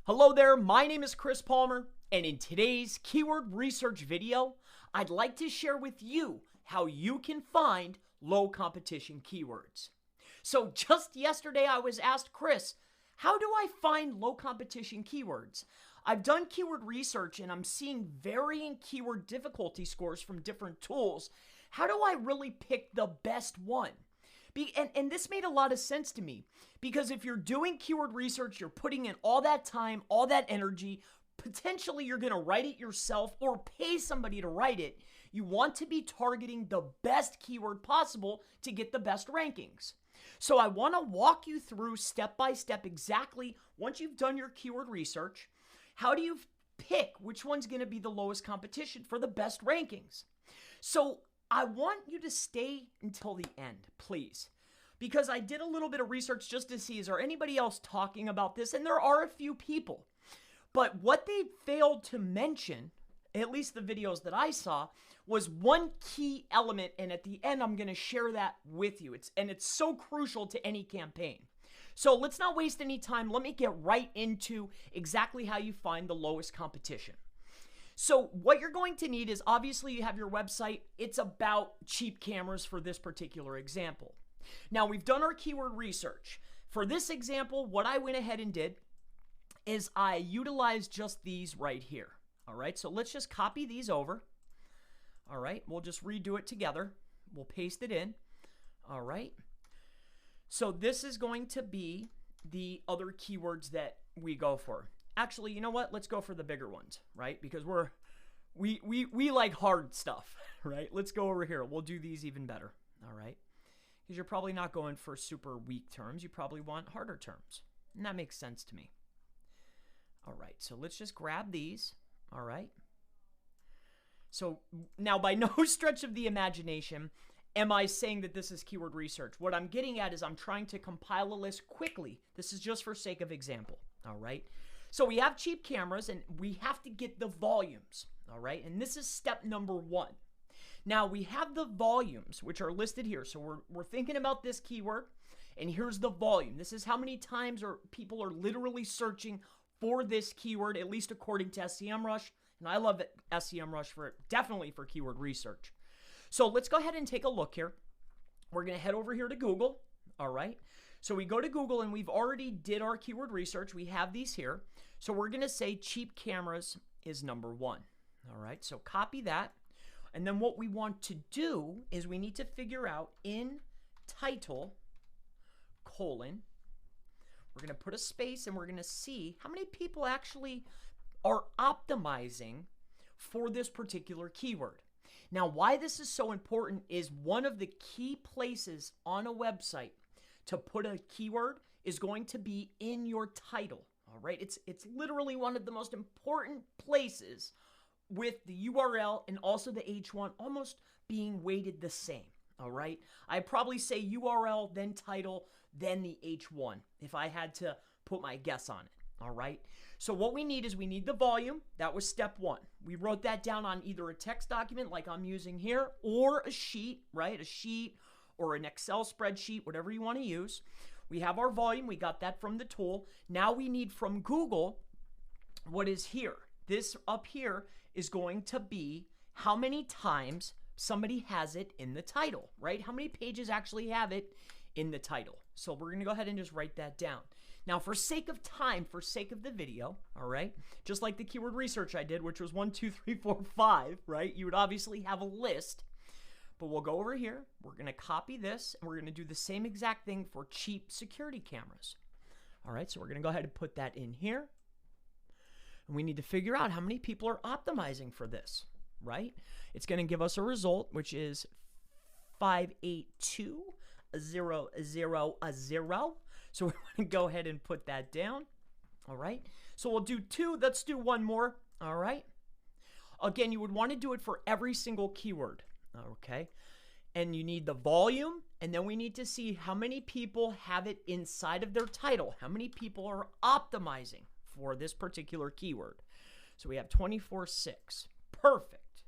Hello there, my name is Chris Palmer, and in today's keyword research video, I'd like to share with you how you can find low competition keywords. So just yesterday I was asked, Chris, how do I find low competition keywords? I've done keyword research and I'm seeing varying keyword difficulty scores from different tools. How do I really pick the best one? And this made a lot of sense to me, because if you're doing keyword research, you're putting in all that time, all that energy, potentially you're going to write it yourself or pay somebody to write it. You want to be targeting the best keyword possible to get the best rankings. So I want to walk you through step by step exactly, once you've done your keyword research, how do you pick which one's going to be the lowest competition for the best rankings? So I want you to stay until the end, please, because I did a little bit of research just to see, is there anybody else talking about this? And there are a few people, but what they failed to mention, at least the videos that I saw, was one key element, and at the end I'm going to share that with you. It's so crucial to any campaign. So let's not waste any time. Let me get right into exactly how you find the lowest competition. So what you're going to need is, obviously you have your website. It's about cheap cameras for this particular example. Now we've done our keyword research. For this example, what I went ahead and did is I utilized just these right here. All right, so let's just copy these over. All right, we'll just redo it together. We'll paste it in. All right. So this is going to be the other keywords that we go for. Actually, you know what? Let's go for the bigger ones, right? Because we like hard stuff, right? Let's go over here. We'll do these even better, all right? Because you're probably not going for super weak terms. You probably want harder terms. And that makes sense to me. All right, so let's just grab these, all right? So now, by no stretch of the imagination am I saying that this is keyword research. What I'm getting at is I'm trying to compile a list quickly. This is just for sake of example, all right? So we have cheap cameras and we have to get the volumes, all right? And this is step number one. Now we have the volumes, which are listed here. So we're thinking about this keyword, and here's the volume. This is how many times people are literally searching for this keyword, at least according to SEMrush. And I love SEMrush definitely for keyword research. So let's go ahead and take a look here. We're going to head over here to Google, all right? So we go to Google and we've already did our keyword research. We have these here. So we're going to say cheap cameras is number one. All right, so copy that. And then what we want to do is we need to figure out in title, colon, we're going to put a space and we're going to see how many people actually are optimizing for this particular keyword. Now, why this is so important is one of the key places on a website to put a keyword is going to be in your title, all right? It's literally one of the most important places, with the URL and also the H1 almost being weighted the same, all right? I'd probably say URL, then title, then the H1 if I had to put my guess on it, all right? So what we need is we need the volume. That was step one. We wrote that down on either a text document like I'm using here, or a sheet, right? A sheet or an Excel spreadsheet, whatever you want to use. We have our volume. We got that from the tool. Now we need from Google what is here. This up here is going to be how many times somebody has it in the title, right? How many pages actually have it in the title? So we're going to go ahead and just write that down. Now, for sake of time, for sake of the video, all right, just like the keyword research I did, which was 1, 2, 3, 4, 5, right? You would obviously have a list. But we'll go over here, we're going to copy this, and we're going to do the same exact thing for cheap security cameras. All right, so we're going to go ahead and put that in here. And we need to figure out how many people are optimizing for this, right? It's going to give us a result, which is 582,000. So we're going to go ahead and put that down, all right? So we'll do 2. Let's do one more, all right? Again, you would want to do it for every single keyword. Okay, and you need the volume, and then we need to see how many people have it inside of their title. How many people are optimizing for this particular keyword? So we have 24,600. Perfect.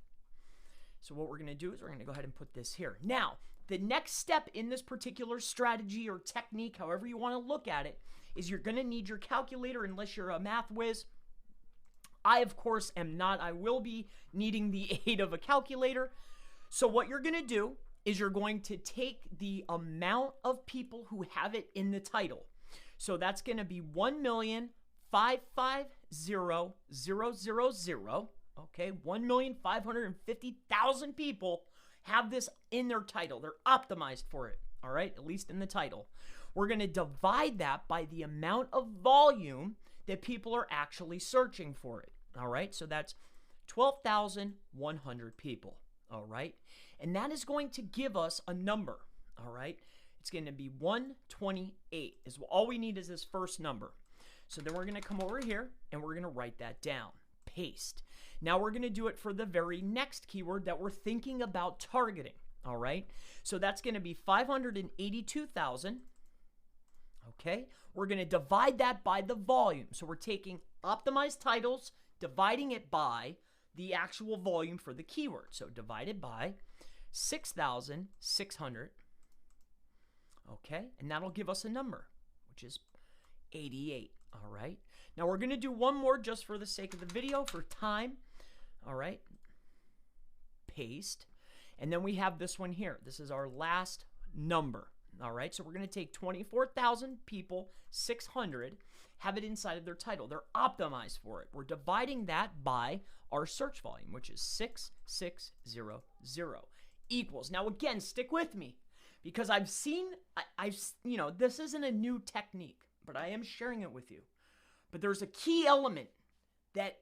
So what we're going to do is we're going to go ahead and put this here. Now, the next step in this particular strategy or technique, however you want to look at it, is you're going to need your calculator unless you're a math whiz. I, of course, am not. I will be needing the aid of a calculator. So what you're going to do is you're going to take the amount of people who have it in the title. So that's going to be 1,550,000. Okay, 1,550,000 people have this in their title. They're optimized for it, all right, at least in the title. We're going to divide that by the amount of volume that people are actually searching for it, all right? So that's 12,100 people, all right? And that is going to give us a number, all right? It's going to be 128. All we need is this first number. So then we're going to come over here and we're going to write that down. Paste. Now we're going to do it for the very next keyword that we're thinking about targeting, all right? So that's going to be 582,000. Okay, we're going to divide that by the volume. So we're taking optimized titles, dividing it by the actual volume for the keyword. So divided by 6,600. Okay, and that'll give us a number, which is 88. All right, now we're going to do one more just for the sake of the video, for time. All right, paste. And then we have this one here. This is our last number. All right, so we're going to take 24,000 people, 600, have it inside of their title. They're optimized for it. We're dividing that by our search volume, which is 6600 equals. Now, again, stick with me because I've seen, this isn't a new technique, but I am sharing it with you. But there's a key element that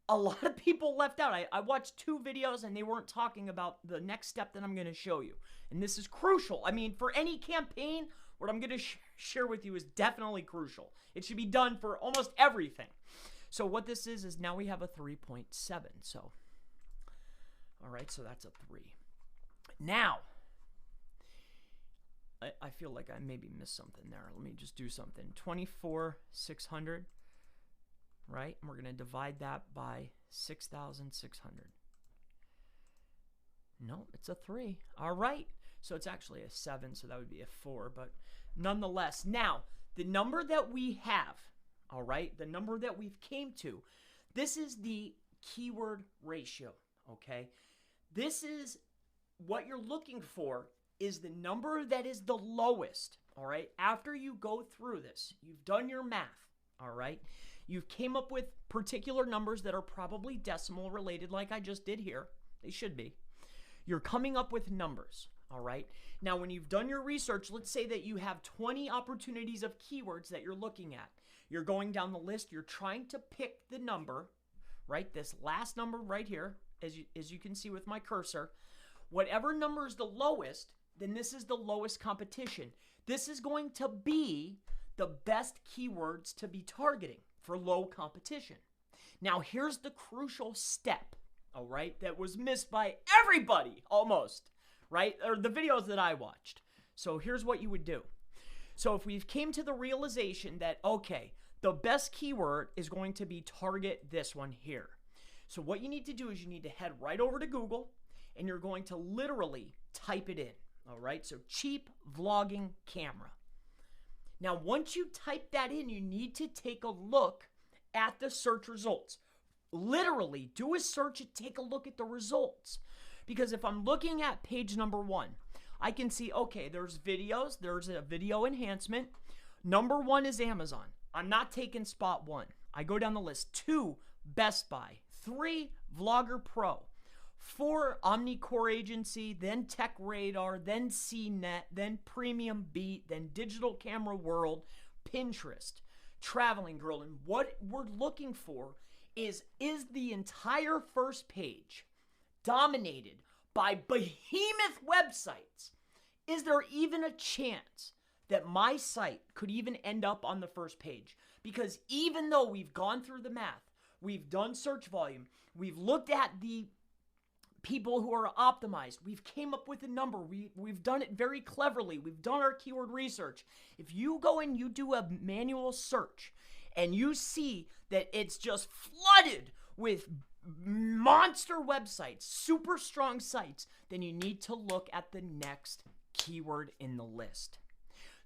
a lot of people left out. I watched 2 videos and they weren't talking about the next step that I'm going to show you. And this is crucial. I mean, for any campaign, what I'm going to share with you is definitely crucial. It should be done for almost everything. So what this is now we have a 3.7. So, all right, so that's a 3. Now, I feel like I maybe missed something there. Let me just do something. 24,600. Right? And we're going to divide that by 6,600. No, it's a 3. All right. So it's actually a 7, so that would be a 4. But nonetheless, now, the number that we have, all right, the number that we've came to, this is the keyword ratio, okay? This is what you're looking for is the number that is the lowest, all right? After you go through this, you've done your math, all right? You've came up with particular numbers that are probably decimal related like I just did here. They should be. You're coming up with numbers, all right? Now, when you've done your research, let's say that you have 20 opportunities of keywords that you're looking at. You're going down the list. You're trying to pick the number, right? This last number right here, as you can see with my cursor. Whatever number is the lowest, then this is the lowest competition. This is going to be the best keywords to be targeting for low competition. Now, here's the crucial step, all right, that was missed by everybody almost, right, or the videos that I watched. So here's what you would do. So if we've came to the realization that, okay, the best keyword is going to be target this one here. So what you need to do is you need to head right over to Google and you're going to literally type it in, all right? So cheap vlogging camera. Now, once you type that in, you need to take a look at the search results. Literally, do a search and take a look at the results. Because if I'm looking at page number 1, I can see, okay, there's videos, there's a video enhancement. Number 1 is Amazon. I'm not taking spot 1. I go down the list. 2, Best Buy. 3, Vlogger Pro. 4, Omnicore Agency, then Tech Radar, then CNET, then Premium Beat, then Digital Camera World, Pinterest, Traveling Girl. And what we're looking for is the entire first page dominated by behemoth websites? Is there even a chance that my site could even end up on the first page? Because even though we've gone through the math, we've done search volume, we've looked at the people who are optimized, we've came up with a number, we've done it very cleverly, we've done our keyword research. If you go and you do a manual search and you see that it's just flooded with monster websites, super strong sites, then you need to look at the next keyword in the list.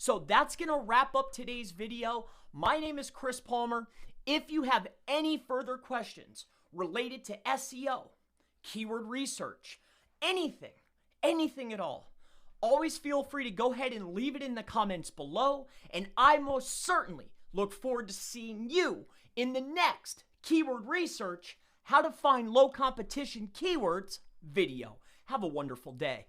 So that's going to wrap up today's video. My name is Chris Palmer. If you have any further questions related to SEO, keyword research, anything at all, always feel free to go ahead and leave it in the comments below, and I most certainly look forward to seeing you in the next Keyword Research How to Find Low Competition Keywords video. Have a wonderful day.